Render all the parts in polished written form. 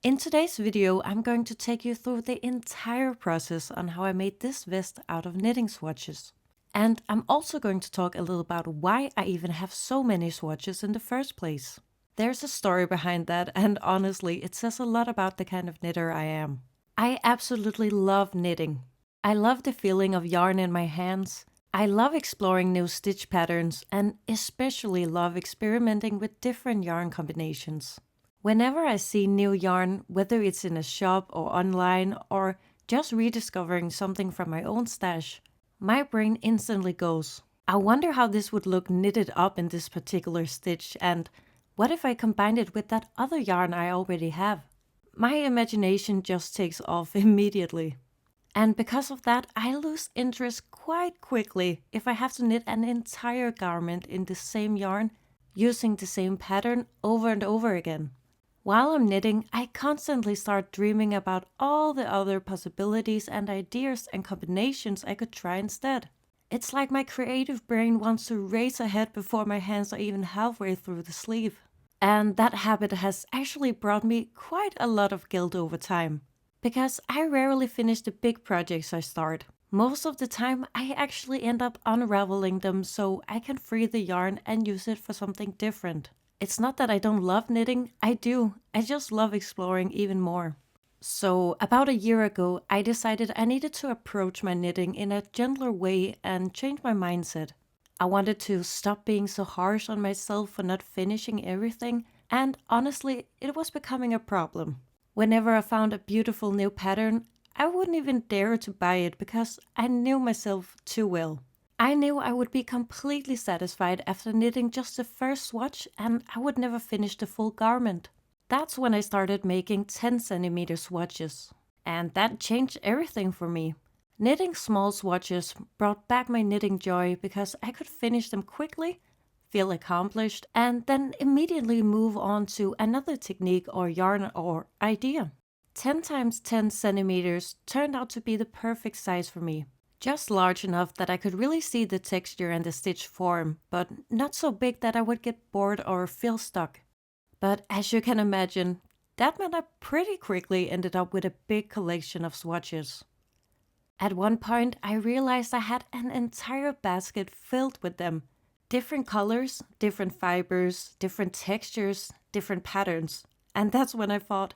In today's video, I'm going to take you through the entire process on how I made this vest out of knitting swatches. And I'm also going to talk a little about why I even have so many swatches in the first place. There's a story behind that, and honestly, it says a lot about the kind of knitter I am. I absolutely love knitting. I love the feeling of yarn in my hands. I love exploring new stitch patterns and especially love experimenting with different yarn combinations. Whenever I see new yarn, whether it's in a shop or online or just rediscovering something from my own stash, my brain instantly goes, I wonder how this would look knitted up in this particular stitch, and what if I combined it with that other yarn I already have? My imagination just takes off immediately. And because of that, I lose interest quite quickly if I have to knit an entire garment in the same yarn, using the same pattern over and over again. While I'm knitting, I constantly start dreaming about all the other possibilities and ideas and combinations I could try instead. It's like my creative brain wants to race ahead before my hands are even halfway through the sleeve. And that habit has actually brought me quite a lot of guilt over time, because I rarely finish the big projects I start. Most of the time, I actually end up unraveling them so I can free the yarn and use it for something different. It's not that I don't love knitting, I do. I just love exploring even more. So, about a year ago, I decided I needed to approach my knitting in a gentler way and change my mindset. I wanted to stop being so harsh on myself for not finishing everything, and honestly, it was becoming a problem. Whenever I found a beautiful new pattern, I wouldn't even dare to buy it because I knew myself too well. I knew I would be completely satisfied after knitting just the first swatch and I would never finish the full garment. That's when I started making 10 cm swatches. And that changed everything for me. Knitting small swatches brought back my knitting joy because I could finish them quickly, feel accomplished, and then immediately move on to another technique or yarn or idea. 10 times 10 centimeters turned out to be the perfect size for me. Just large enough that I could really see the texture and the stitch form, but not so big that I would get bored or feel stuck. But as you can imagine, that meant I pretty quickly ended up with a big collection of swatches. At one point, I realized I had an entire basket filled with them. Different colors, different fibers, different textures, different patterns. And that's when I thought,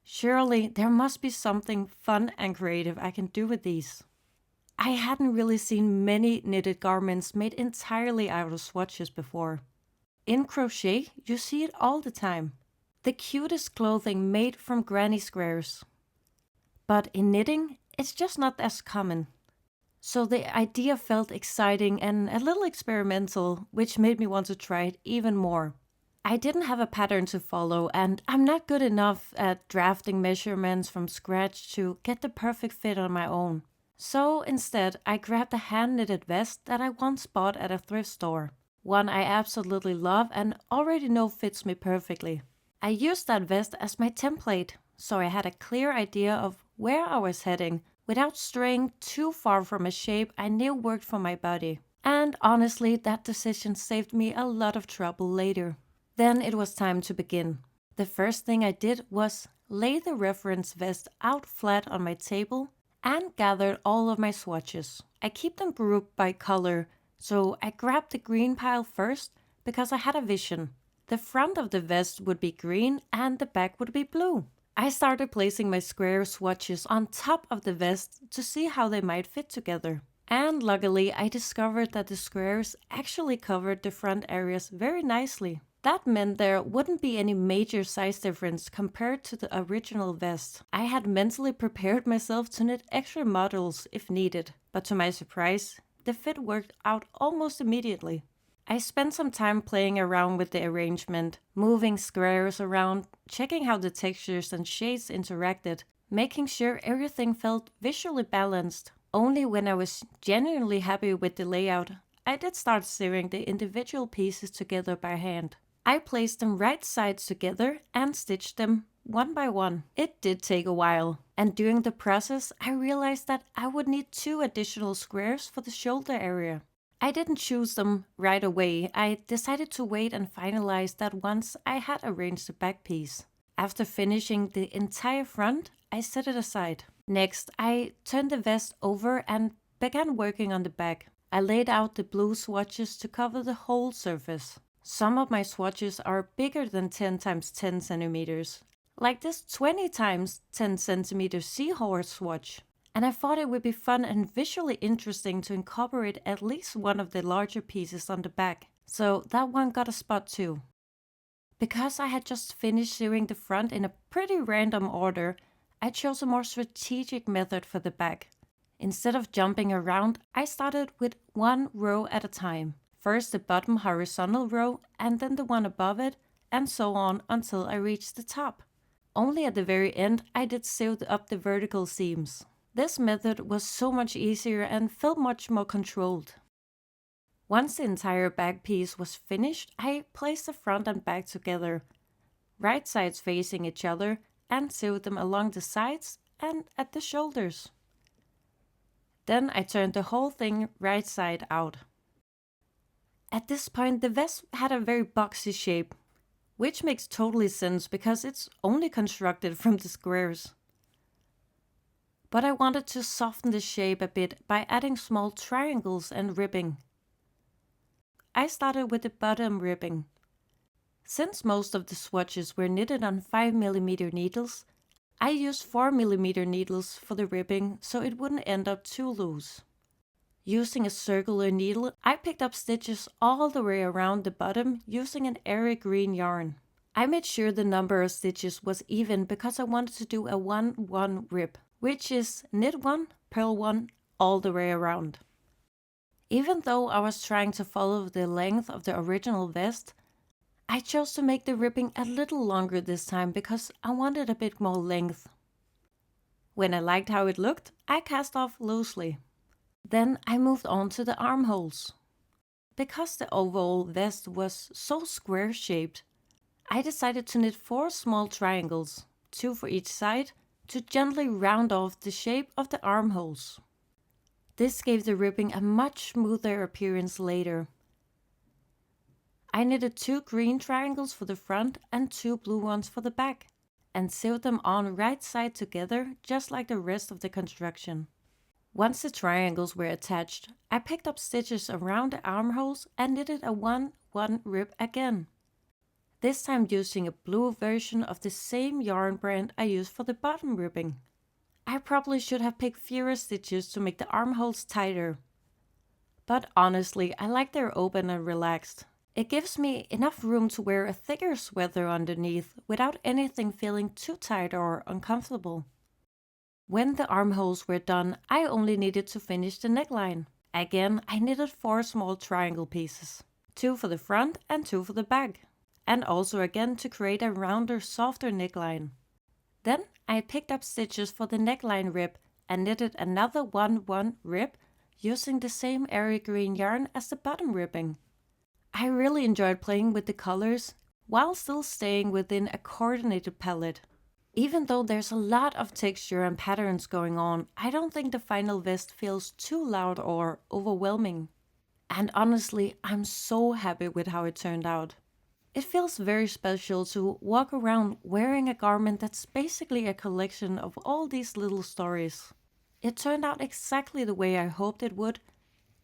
surely there must be something fun and creative I can do with these. I hadn't really seen many knitted garments made entirely out of swatches before. In crochet, you see it all the time. The cutest clothing made from granny squares. But in knitting, it's just not as common. So the idea felt exciting and a little experimental, which made me want to try it even more. I didn't have a pattern to follow, and I'm not good enough at drafting measurements from scratch to get the perfect fit on my own. So instead, I grabbed a hand-knitted vest that I once bought at a thrift store. One I absolutely love and already know fits me perfectly. I used that vest as my template, so I had a clear idea of where I was heading without straying too far from a shape I knew worked for my body. And honestly, that decision saved me a lot of trouble later. Then it was time to begin. The first thing I did was lay the reference vest out flat on my table and gathered all of my swatches. I keep them grouped by color, so I grabbed the green pile first because I had a vision. The front of the vest would be green and the back would be blue. I started placing my square swatches on top of the vest to see how they might fit together. And luckily, I discovered that the squares actually covered the front areas very nicely. That meant there wouldn't be any major size difference compared to the original vest. I had mentally prepared myself to knit extra models if needed, but to my surprise, the fit worked out almost immediately. I spent some time playing around with the arrangement, moving squares around, checking how the textures and shades interacted, making sure everything felt visually balanced. Only when I was genuinely happy with the layout, I did start sewing the individual pieces together by hand. I placed them right sides together and stitched them one by one. It did take a while, and during the process I realized that I would need 2 additional squares for the shoulder area. I didn't choose them right away. I decided to wait and finalize that once I had arranged the back piece. After finishing the entire front, I set it aside. Next, I turned the vest over and began working on the back. I laid out the blue swatches to cover the whole surface. Some of my swatches are bigger than 10 times 10 centimeters, like this 20 times 10 centimeter seahorse swatch. And I thought it would be fun and visually interesting to incorporate at least one of the larger pieces on the back. So that one got a spot too. Because I had just finished sewing the front in a pretty random order, I chose a more strategic method for the back. Instead of jumping around, I started with one row at a time. First the bottom horizontal row and then the one above it, and so on until I reached the top. Only at the very end I did sew up the vertical seams. This method was so much easier and felt much more controlled. Once the entire back piece was finished, I placed the front and back together, right sides facing each other, and sewed them along the sides and at the shoulders. Then I turned the whole thing right side out. At this point, the vest had a very boxy shape, which makes totally sense because it's only constructed from the squares. But I wanted to soften the shape a bit by adding small triangles and ribbing. I started with the bottom ribbing. Since most of the swatches were knitted on 5mm needles, I used 4mm needles for the ribbing so it wouldn't end up too loose. Using a circular needle, I picked up stitches all the way around the bottom using an airy green yarn. I made sure the number of stitches was even because I wanted to do a 1-1 rib, which is knit 1, purl 1 all the way around. Even though I was trying to follow the length of the original vest, I chose to make the ribbing a little longer this time because I wanted a bit more length. When I liked how it looked, I cast off loosely. Then I moved on to the armholes. Because the overall vest was so square-shaped, I decided to knit 4 small triangles, 2 for each side, to gently round off the shape of the armholes. This gave the ribbing a much smoother appearance later. I knitted 2 green triangles for the front and 2 blue ones for the back, and sewed them on right side together just like the rest of the construction. Once the triangles were attached, I picked up stitches around the armholes and knitted a 1-1 rib again. This time using a blue version of the same yarn brand I used for the bottom ribbing. I probably should have picked fewer stitches to make the armholes tighter. But honestly, I like they're open and relaxed. It gives me enough room to wear a thicker sweater underneath without anything feeling too tight or uncomfortable. When the armholes were done, I only needed to finish the neckline. Again, I knitted 4 small triangle pieces, 2 for the front and 2 for the back, and also again to create a rounder, softer neckline. Then I picked up stitches for the neckline rib and knitted another 1-1 rib using the same airy green yarn as the bottom ribbing. I really enjoyed playing with the colors while still staying within a coordinated palette. Even though there's a lot of texture and patterns going on, I don't think the final vest feels too loud or overwhelming. And honestly, I'm so happy with how it turned out. It feels very special to walk around wearing a garment that's basically a collection of all these little stories. It turned out exactly the way I hoped it would,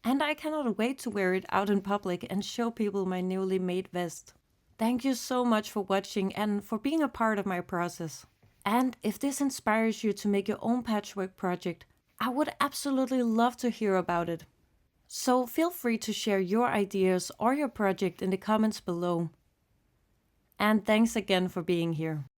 and I cannot wait to wear it out in public and show people my newly made vest. Thank you so much for watching and for being a part of my process. And if this inspires you to make your own patchwork project, I would absolutely love to hear about it. So feel free to share your ideas or your project in the comments below. And thanks again for being here.